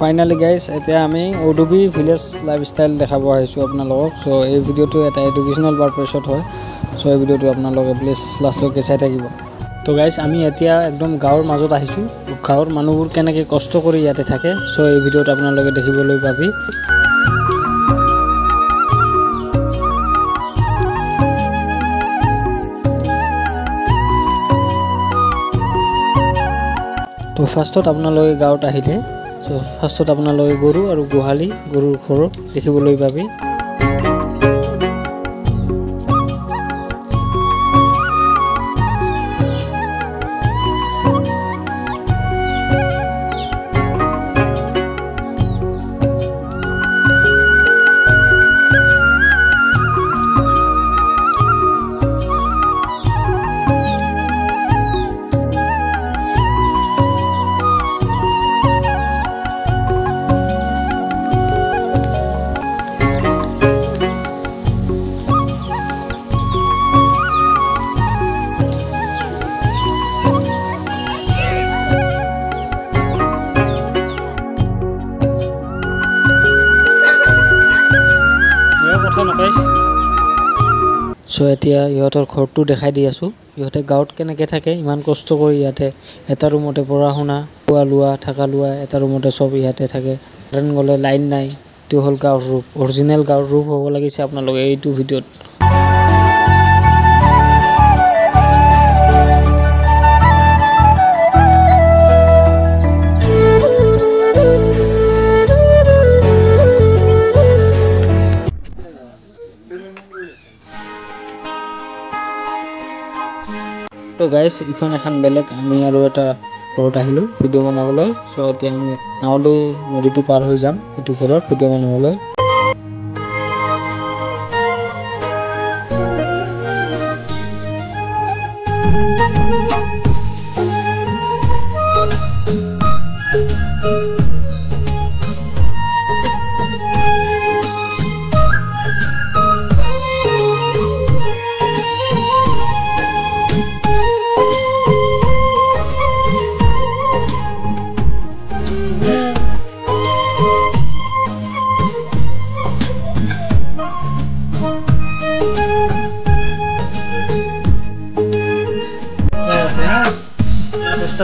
Finally guys এতিয়া আমি ওডুবি village lifestyle দেখাব আহিছোঁ আপোনালোকক। চ' এই ভিডিঅ'টো এটা এডুকেশ্যনেল পাৰপাছত হয়। চ' এই ভিডিঅ'টো আপোনালোকে প্লিজ লাষ্টলৈকে চাই থাকিব। তো গাইজ আমি এতিয়া একদম গাঁৱৰ মাজত আহিছোঁ। গাঁৱৰ মানুহবোৰ কেনেকৈ কষ্ট কৰি ইয়াতে থাকে, চ' এই ভিডিঅ'ত আপোনালোকে দেখিবলৈ পাবি। তো ফাৰ্ষ্টত আপোনালোকে গাঁৱত আহিলে ফাৰ্ষ্টত আপোনালোকে গৰু আৰু গোহালি গৰুৰ ঘৰ দেখিবলৈ পাবি। চ' এতিয়া ইহঁতৰ ঘৰটো দেখাই দি আছোঁ। ইহঁতে গাঁৱত কেনেকৈ থাকে, ইমান কষ্ট কৰি ইয়াতে এটা ৰুমতে পঢ়া শুনা খোৱা লোৱা থকা লোৱা এটা ৰুমতে চব ইয়াতে থাকে। কাৰেণ্ট গ'লে লাইন নাই। এইটো হ'ল গাঁৱৰ ৰূপ, অৰিজিনেল গাঁৱৰ ৰূপ হ'ব লাগিছে আপোনালোকে এইটো ভিডিঅ'ত। তো গাইজ ইখন এখন বেলেগ আমি আৰু এটা ঘৰত আহিলোঁ ভিডিঅ' বনাবলৈ। চ' এতিয়া আমি নাওলৈ নদীটো পাৰ হৈ যাম এইটো ঘৰত ভিডিঅ' বনাবলৈ।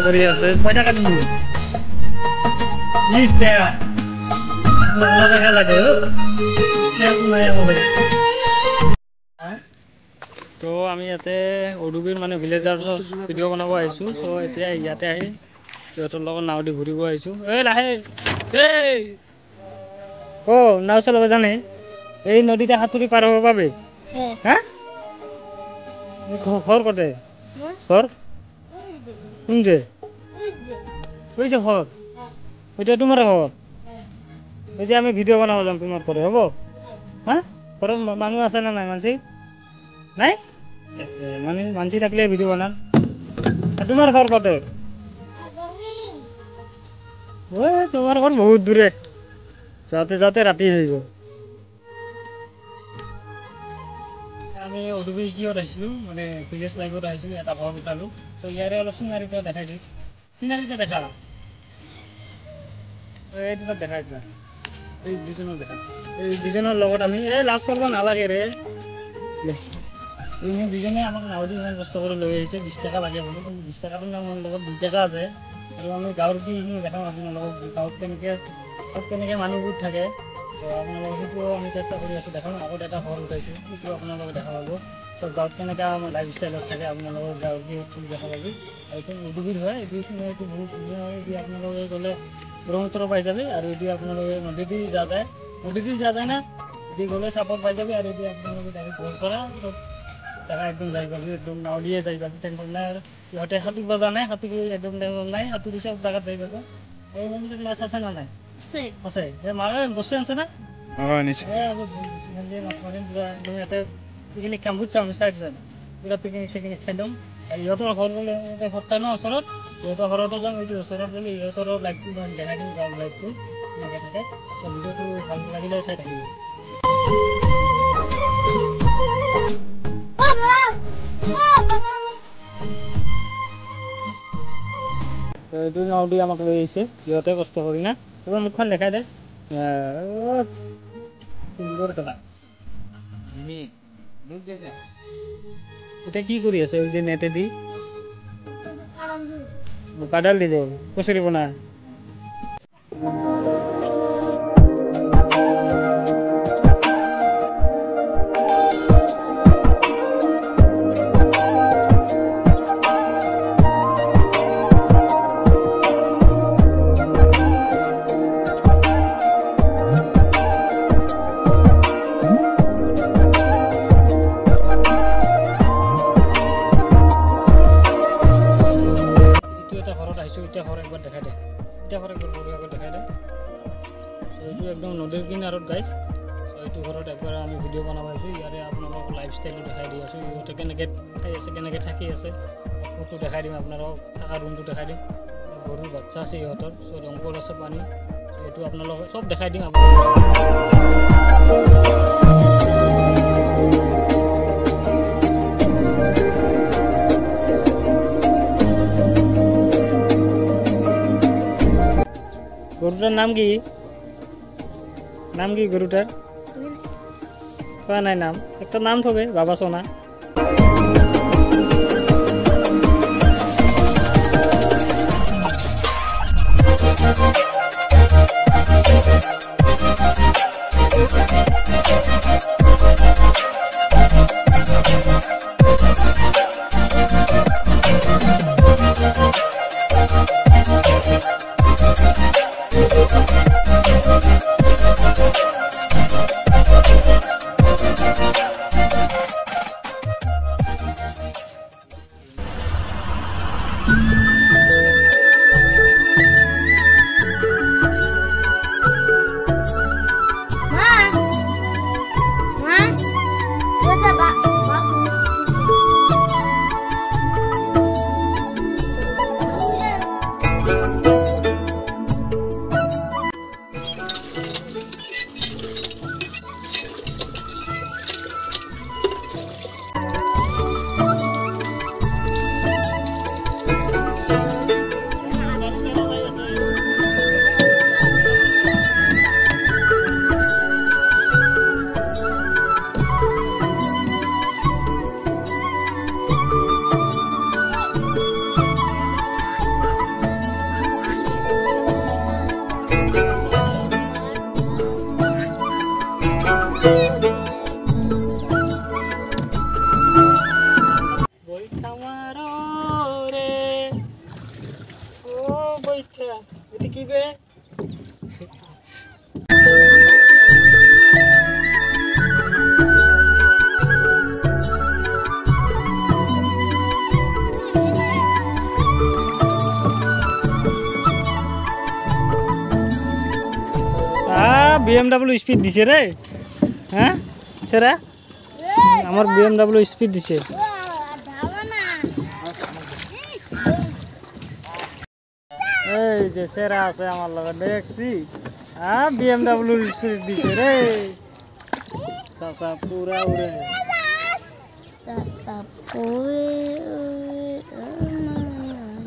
কৰি আছে পইচা কাটি তো আমি ইয়াতে ওডুবিৰ মানে ভিলেজাৰৰ ভিডিঅ' বনাব আহিছোঁ। চ' এতিয়া ইয়াতে আহি সিহঁতৰ লগত নাও দি ঘূৰিব আহিছোঁ। এই লাহে নাও চলাব জানে? এই নদীতে সাঁতুৰি পাৰ হ'ব পাবি? হা ঘৰ ক'তে? ঘৰ কোনছে? কৈছে ঘৰ এতিয়া তোমাৰ ঘৰ এই যে আমি ভিডিঅ' বনাব যাম তোমাৰ ঘৰে হ'ব? হা ঘৰত মানুহ আছে না নাই? মানসি নাই মানে মানসি থাকিলে ভিডিঅ' বনাম। তোমাৰ ঘৰ ক'তে? তোমাৰ ঘৰ বহুত দূৰে, যাওঁতে যাওঁতে ৰাতি হৈ গ'ল। আমি ওডুবি কিহত আহিছিলোঁ মানে ভিলেজ লাইফত আহিছিলোঁ, এটা ঘৰ উঠালোঁ। ত' ইয়াৰে অলপ চিনাৰিটো দেখাই দিওঁ। চিনাৰিটো দেখা এইটো দেখাই দিয়া, এই দুজনৰ দেখা, এই দুজনৰ লগত আমি লাজ কৰিব নালাগে ৰে। এই দুজনে আমাক নাওদি ইমান কষ্ট কৰি লৈ আহিছে। 20 টকা লাগে বোলো, 20 টকাটো মোৰ লগত 2 টকা আছে। আৰু আমি গাঁৱৰ কি দেখাম আপোনালোকক, গাঁৱত কেনেকৈ মানুহবোৰ থাকে। আপোনালোকক সেইটো আমি চেষ্টা কৰি আছোঁ দেখাম। আগত এটা ঘৰ উঠাইছোঁ সেইটো আপোনালোকে দেখা পাব। চ' গাঁৱত কেনেকৈ আমাৰ লাইফ ষ্টাইলত থাকে আপোনালোকৰ গাঁৱৰ কি দেখা পাবি। এইটো ওডুবিৰ হয়, এইটো বহুত ধুনীয়া হয়। এইটো আপোনালোকে গ'লে ব্ৰহ্মপুত্ৰ পাই যাবি আৰু এইটো আপোনালোকে নদীদি যোৱা যায় না, এটি গ'লে চাপত পাই যাবি। আৰু এতিয়া আপোনালোকে ডাইৰেক্ট ঘৰ পৰা চব জেগা একদম যাই পাবি, একদম নাও দিয়ে যাই পাবি। টেনশ্যন নাই আৰু ইহঁতে সাঁতুৰিব জানে, সাঁতুৰি একদম টেনশ্যন নাই, সাঁতুৰি চব জেগাত যাই পাব। এই মন্দিৰত মাছ আছে না নাই? আছে। এই মাৰে বস্তু আনিছে না? মাছ মাৰিম পুৰা একদম ইয়াতে পিকনিক খাম বুজিছা। আমি চাই পুৰা পিকনিক চিকনিক খাই দিম। ইহঁতৰ ঘৰ বোলে ঘৰটা ন ওচৰত, ইহঁতৰ ঘৰতো যাম। এইটো ওচৰত বোলে ইহঁতৰ লাইফটো দেখাই দিম, গাঁৱৰ লাইফটো এনেকৈ থাকে। চ' ভিডিঅ'টো ভাল লাগিলে চাই থাকিব। এইটো নাও দি আমাক লৈ আহিছে সিহঁতে কষ্ট কৰি না। এবাৰ মুখখন দেখাই দে সুন্দৰ কথা এটা কি কৰি আছে ওই যে নেটে দি কাডাল দি দেব কচুৰি বনা একদম নদীৰ কিনাৰত গাইছ এইটো ঘৰত একবাৰ আমি ভিডিঅ' বনাব আহিছোঁ ইয়াৰে আপোনালোকক লাইফ ষ্টাইলটো দেখাই দি আছোঁ ইহঁতে কেনেকৈ খাই আছে কেনেকৈ থাকি আছে ফটো দেখাই দিম আপোনালোকক থকা ৰুমটো দেখাই দিম গৰুৰ বাচ্চা আছে ইহঁতৰ চ' দমকল আছে পানী এইটো আপোনালোকে চব দেখাই দিম গৰুটাৰ নাম কি গরুটার কোয়া নাই নাম একটা নাম থবে বাবা সোনা BMW স্পিড দিছে রে হ্যাঁ ছেড়া আমার BMW স্পিড দিছে এই যে সেরা আছে আমার লগে দেখছি BMW স্পিড দিছে রে সাসা পুরা উড়ে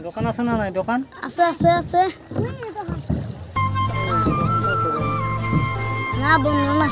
দোকান আছে না নাই দোকান আছে আছে আছে না বন্ধ না